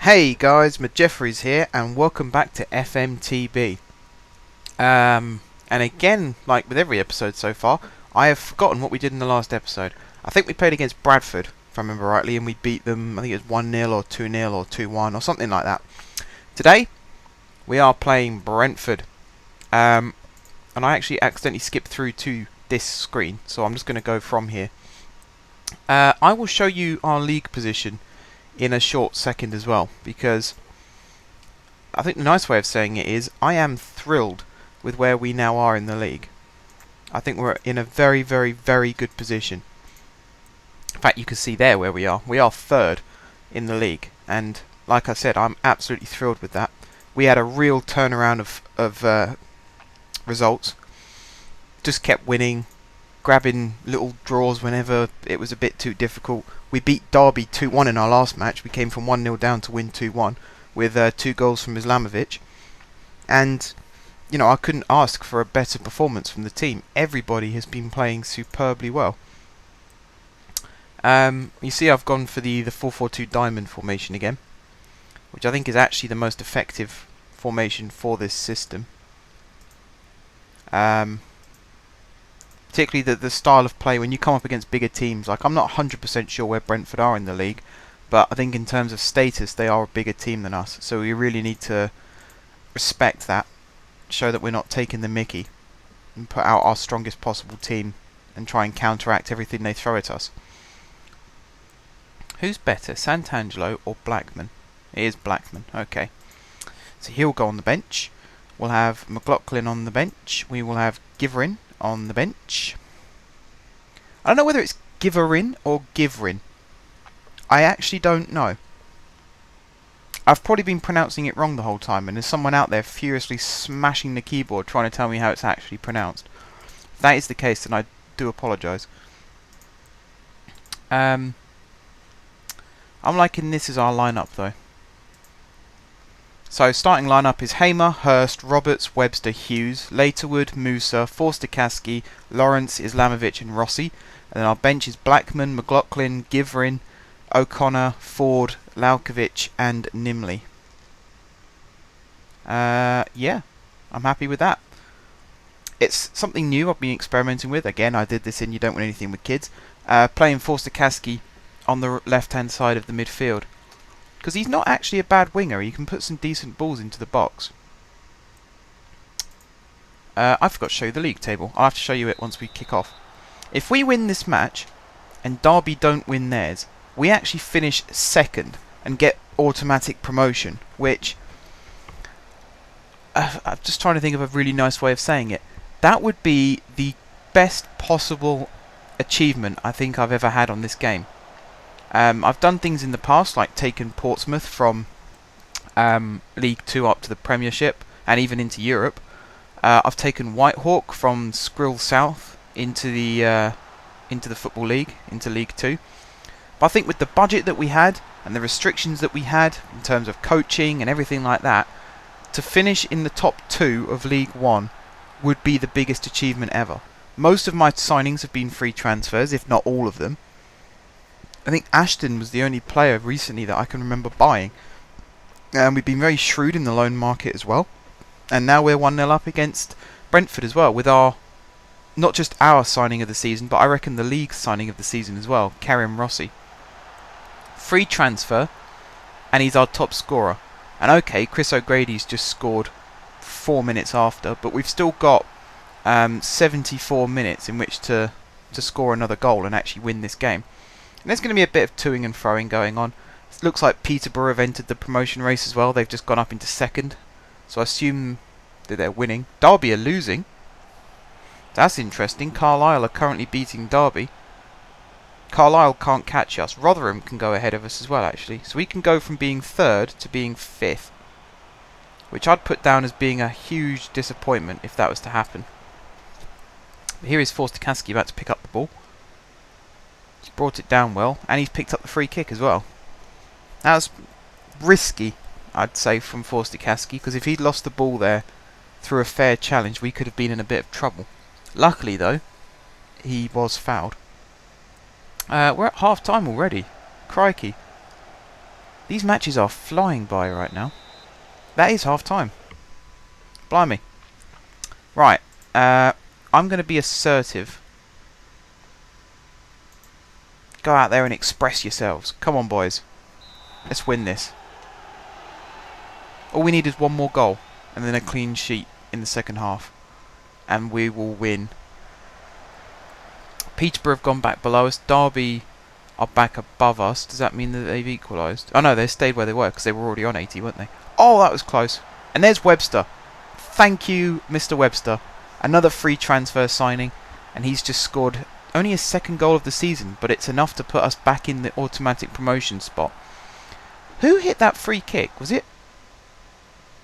Hey guys, Jeffries here, and welcome back to FMTB. And again, like with every episode so far, I have forgotten what we did in the last episode. I think we played against Bradford, if I remember rightly, and we beat them. I think it was 1-0 or 2-0 or 2-1 or something like that. Today, we are playing Brentford. And I actually accidentally skipped through to this screen, so I'm just going to go from here. I will show you our league position in a short second as well, because I think the nice way of saying it is I am thrilled with where we now are in the league. I think we're in a very, very, very good position. In fact, you can see there where we are. We are third in the league, and like I said, I'm absolutely thrilled with that. We had a real turnaround of results. Just kept winning, grabbing little draws whenever it was a bit too difficult. We beat Derby 2-1 in our last match. We came from 1-0 down to win 2-1 with 2 goals from Islamovic. And, you know, I couldn't ask for a better performance from the team. Everybody has been playing superbly well. You see I've gone for the 4-4-2 diamond formation again, which I think is actually the most effective formation for this system. Particularly the style of play when you come up against bigger teams. Like, I'm not 100% sure where Brentford are in the league, but I think in terms of status they are a bigger team than us, so we really need to respect that, show that we're not taking the mickey, and put out our strongest possible team and try and counteract everything they throw at us. Who's better, Santangelo or Blackman? It is Blackman, okay. So he'll go on the bench. We'll have McLaughlin on the bench. We will have Giverin on the bench. I don't know whether it's Giverin or Giverin. I actually don't know. I've probably been pronouncing it wrong the whole time, and there's someone out there furiously smashing the keyboard trying to tell me how it's actually pronounced. If that is the case, then I do apologise. I'm liking this as our lineup though. So starting lineup is Hamer, Hurst, Roberts, Webster, Hughes, Laterwood, Musa, Forster-Caskey, Lawrence, Islamovic and Rossi. And then our bench is Blackman, McLaughlin, Giverin, O'Connor, Ford, Laukovic and Nimley. Yeah, I'm happy with that. It's something new I've been experimenting with. Again, I did this in You Don't Win Anything with Kids. Playing Forster-Caskey on the left-hand side of the midfield, because he's not actually a bad winger. He can put some decent balls into the box. I forgot to show you the league table. I'll have to show you it once we kick off. If we win this match and Derby don't win theirs, we actually finish second and get automatic promotion, which I'm just trying to think of a really nice way of saying it. That would be the best possible achievement I think I've ever had on this game. I've done things in the past, like taken Portsmouth from League 2 up to the Premiership and even into Europe. I've taken Whitehawk from Skrill South into the Football League, into League 2. But I think with the budget that we had and the restrictions that we had in terms of coaching and everything like that, to finish in the top 2 of League 1 would be the biggest achievement ever. Most of my signings have been free transfers, if not all of them. I think Ashton was the only player recently that I can remember buying. And we've been very shrewd in the loan market as well. And now we're 1-0 up against Brentford as well, with our, not just our signing of the season, but I reckon the league's signing of the season as well, Karim Rossi. Free transfer, and he's our top scorer. And okay, Chris O'Grady's just scored 4 minutes after, but we've still got 74 minutes in which to score another goal and actually win this game. And there's going to be a bit of toing and froing going on. It looks like Peterborough have entered the promotion race as well. They've just gone up into second, so I assume that they're winning. Derby are losing. That's interesting. Carlisle are currently beating Derby. Carlisle can't catch us. Rotherham can go ahead of us as well, actually. So we can go from being third to being fifth, which I'd put down as being a huge disappointment if that was to happen. But here is Forster-Caskey about to pick up the ball. He's brought it down well, and he's picked up the free kick as well. That was risky, I'd say, from Forster-Caskey, because if he'd lost the ball there through a fair challenge, we could have been in a bit of trouble. Luckily, though, he was fouled. We're at half-time already. Crikey. These matches are flying by right now. That is half time. Blimey. Right. I'm going to be assertive. Go out there and express yourselves. Come on, boys. Let's win this. All we need is one more goal and then a clean sheet in the second half. And we will win. Peterborough have gone back below us. Derby are back above us. Does that mean that they've equalised? Oh no, they stayed where they were because they were already on 80, weren't they? Oh, that was close. And there's Webster. Thank you, Mr. Webster. Another free transfer signing. And he's just scored only his second goal of the season, but it's enough to put us back in the automatic promotion spot. Who hit that free kick? Was it?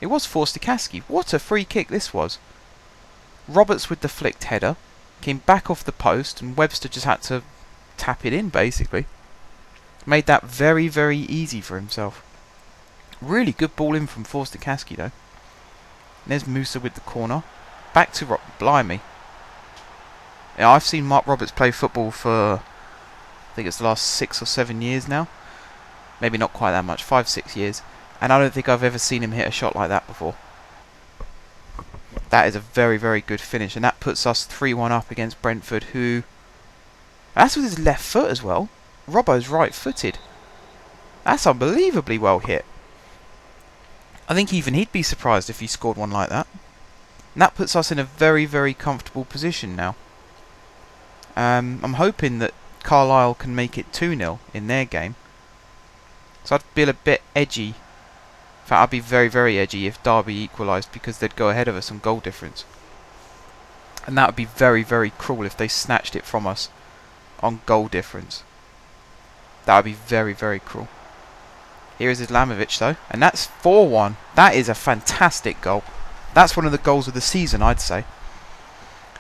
It was Forster-Caskey. What a free kick this was. Roberts with the flicked header. Came back off the post and Webster just had to tap it in, basically. Made that very, very easy for himself. Really good ball in from Forster-Caskey, though. And there's Musa with the corner. Back to Blimey. Yeah, I've seen Mark Roberts play football for, I think it's the last 6 or 7 years now. Maybe not quite that much, 5-6 years. And I don't think I've ever seen him hit a shot like that before. That is a very, very good finish. And that puts us 3-1 up against Brentford, who... That's with his left foot as well. Robbo's right-footed. That's unbelievably well hit. I think even he'd be surprised if he scored one like that. And that puts us in a very, very comfortable position now. I'm hoping that Carlisle can make it 2-0 in their game. So I'd feel a bit edgy. In fact, I'd be very, very edgy if Derby equalised because they'd go ahead of us on goal difference. And that would be very, very cruel if they snatched it from us on goal difference. That would be very, very cruel. Here is Islamovic though, and that's 4-1. That is a fantastic goal. That's one of the goals of the season, I'd say.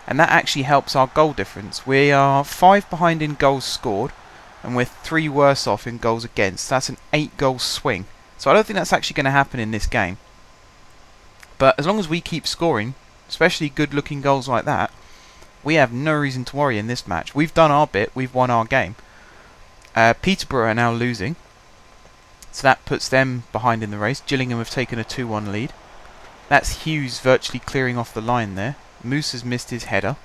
And that actually helps our goal difference. We are 5 behind in goals scored, and we're 3 worse off in goals against. That's an 8-goal swing. So I don't think that's actually going to happen in this game. But as long as we keep scoring, especially good-looking goals like that, we have no reason to worry in this match. We've done our bit. We've won our game. Peterborough are now losing. So that puts them behind in the race. Gillingham have taken a 2-1 lead. That's Hughes virtually clearing off the line there. Moose has missed his header.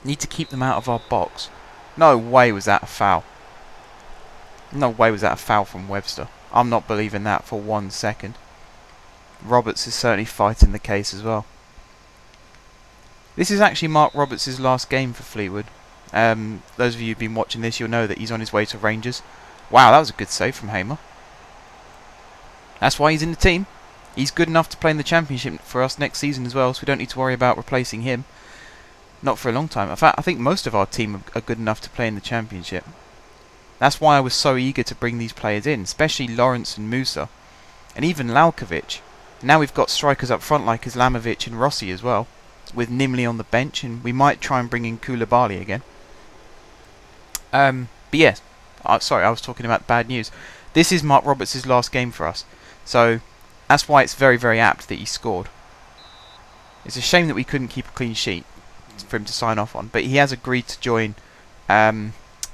Need to keep them out of our box. No way was that a foul. No way was that a foul from Webster. I'm not believing that for 1 second. Roberts is certainly fighting the case as well. This is actually Mark Roberts' last game for Fleetwood. Those of you who've been watching this, you'll know that he's on his way to Rangers. Wow, that was a good save from Hamer. That's why he's in the team. He's good enough to play in the Championship for us next season as well, so we don't need to worry about replacing him. Not for a long time. In fact, I think most of our team are good enough to play in the Championship. That's why I was so eager to bring these players in, especially Lawrence and Musa, and even Lalkovic. Now we've got strikers up front like Islamovic and Rossi as well, with Nimley on the bench, and we might try and bring in Koulibaly again. But yes, sorry, I was talking about bad news. This is Mark Roberts' last game for us, so that's why it's very, very apt that he scored. It's a shame that we couldn't keep a clean sheet for him to sign off on, but he has agreed to join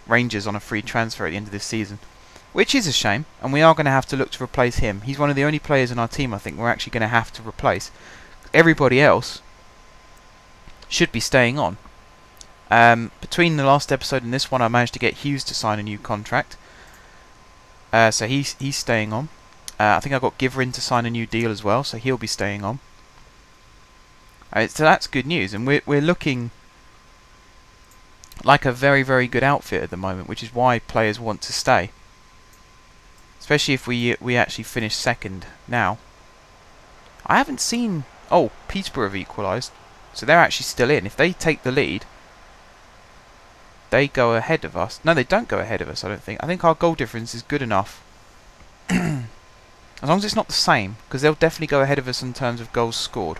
Rangers on a free transfer at the end of this season, which is a shame, and we are going to have to look to replace him. He's one of the only players in our team I think we're actually going to have to replace. Everybody else should be staying on. Between the last episode and this one, I managed to get Hughes to sign a new contract, so he's staying on. I think I got Giverin to sign a new deal as well, so he'll be staying on. So that's good news, and we're looking like a very, very good outfit at the moment, which is why players want to stay. Especially if we actually finish second now. I haven't seen... Oh, Peterborough have equalised, so they're actually still in. If they take the lead, they go ahead of us. No, they don't go ahead of us, I don't think. I think our goal difference is good enough. As long as it's not the same, because they'll definitely go ahead of us in terms of goals scored.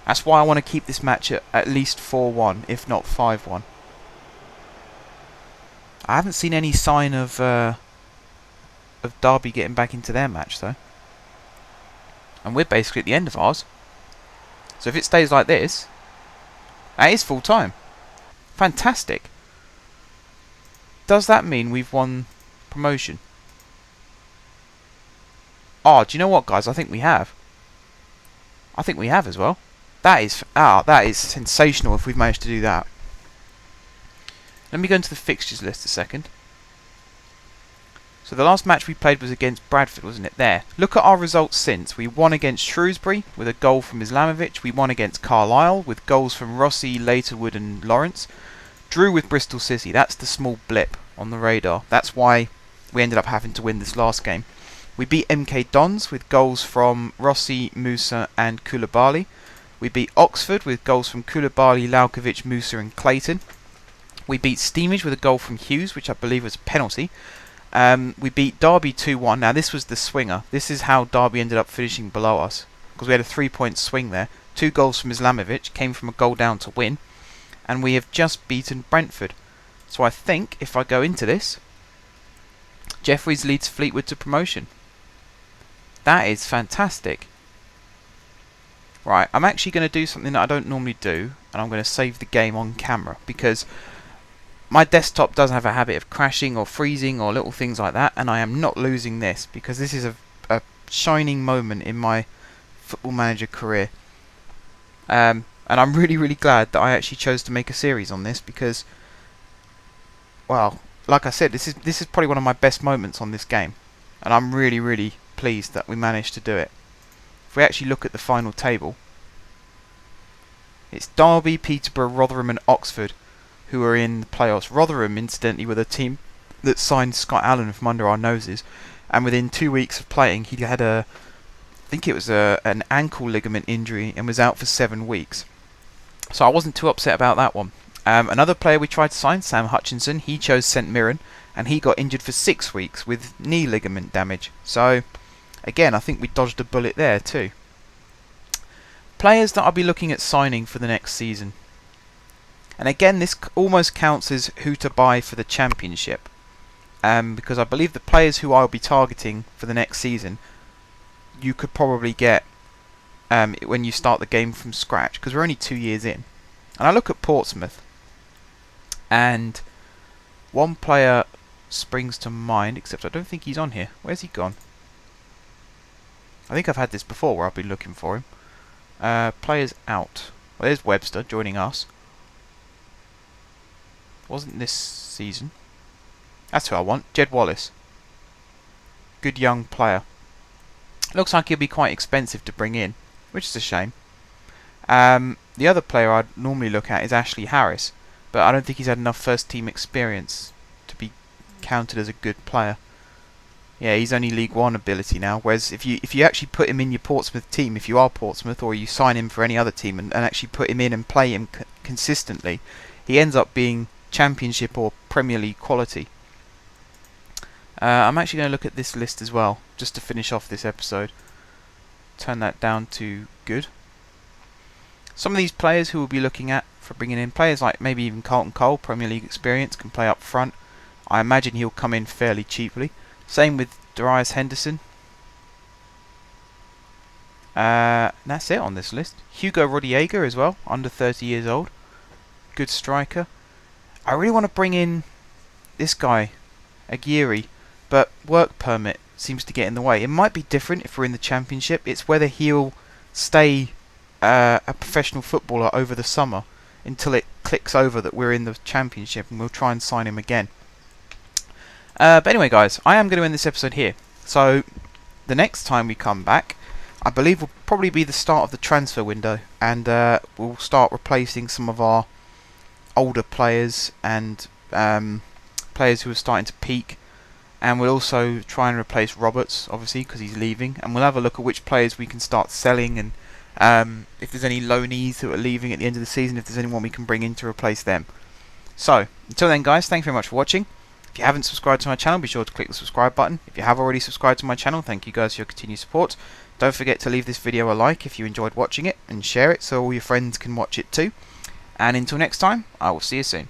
That's why I want to keep this match at least 4-1, if not 5-1. I haven't seen any sign of Derby getting back into their match, though. And we're basically at the end of ours. So if it stays like this, that is full time. Fantastic. Does that mean we've won promotion? Oh, do you know what, guys? I think we have. I think we have as well. That is sensational if we've managed to do that. Let me go into the fixtures list a second. So the last match we played was against Bradford, wasn't it? There. Look at our results since. We won against Shrewsbury with a goal from Islamovic. We won against Carlisle with goals from Rossi, Laterwood and Lawrence. Drew with Bristol City. That's the small blip on the radar. That's why we ended up having to win this last game. We beat MK Dons with goals from Rossi, Musa and Koulibaly. We beat Oxford with goals from Koulibaly, Laukovic, Musa and Clayton. We beat Steamage with a goal from Hughes, which I believe was a penalty. We beat Derby 2-1. Now this was the swinger. This is how Derby ended up finishing below us, because we had a 3-point swing there. 2 goals from Islamovic, came from a goal down to win. And we have just beaten Brentford. So I think if I go into this, Jeffreys leads Fleetwood to promotion. That is fantastic. Right, I'm actually going to do something that I don't normally do, and I'm going to save the game on camera, because my desktop does have a habit of crashing or freezing or little things like that, and I am not losing this, because this is a shining moment in my Football Manager career. And I'm really glad that I actually chose to make a series on this, because, well, like I said, this is probably one of my best moments on this game, and I'm really pleased that we managed to do it. If we actually look at the final table, it's Derby, Peterborough, Rotherham and Oxford who are in the playoffs. Rotherham, incidentally, were the team that signed Scott Allen from under our noses, and within 2 weeks of playing he had I think it was an ankle ligament injury and was out for 7 weeks. So I wasn't too upset about that one. Another player we tried to sign, Sam Hutchinson, he chose St Mirren, and he got injured for 6 weeks with knee ligament damage. So again, I think we dodged a bullet there too. Players that I'll be looking at signing for the next season. And again, this almost counts as who to buy for the Championship. Because I believe the players who I'll be targeting for the next season, you could probably get when you start the game from scratch, because we're only 2 years in. And I look at Portsmouth, and one player springs to mind, except I don't think he's on here. Where's he gone? I think I've had this before where I've been looking for him. Players out. Well, there's Webster joining us. Wasn't this season. That's who I want. Jed Wallace. Good young player. Looks like he'll be quite expensive to bring in, which is a shame. The other player I'd normally look at is Ashley Harris, but I don't think he's had enough first team experience to be counted as a good player. Yeah, he's only League One ability now, whereas if you actually put him in your Portsmouth team, if you are Portsmouth, or you sign him for any other team and actually put him in and play him consistently, he ends up being Championship or Premier League quality. I'm actually going to look at this list as well, just to finish off this episode. Turn that down to good. Some of these players who we'll be looking at for bringing in, players like maybe even Carlton Cole, Premier League experience, can play up front. I imagine he'll come in fairly cheaply. Same with Darius Henderson. That's it on this list. Hugo Rodieger as well, under 30 years old. Good striker. I really want to bring in this guy, Aguirre, but work permit seems to get in the way. It might be different if we're in the Championship. It's whether he'll stay a professional footballer over the summer until it clicks over that we're in the Championship, and we'll try and sign him again. But anyway, guys, I am going to end this episode here. So the next time we come back, I believe will probably be the start of the transfer window, and we'll start replacing some of our older players and players who are starting to peak. And we'll also try and replace Roberts, obviously, because he's leaving. And we'll have a look at which players we can start selling, and if there's any loanees who are leaving at the end of the season, if there's anyone we can bring in to replace them. So, until then, guys, thanks very much for watching. If you haven't subscribed to my channel, be sure to click the subscribe button. If you have already subscribed to my channel, thank you guys for your continued support. Don't forget to leave this video a like if you enjoyed watching it, and share it so all your friends can watch it too. And until next time, I will see you soon.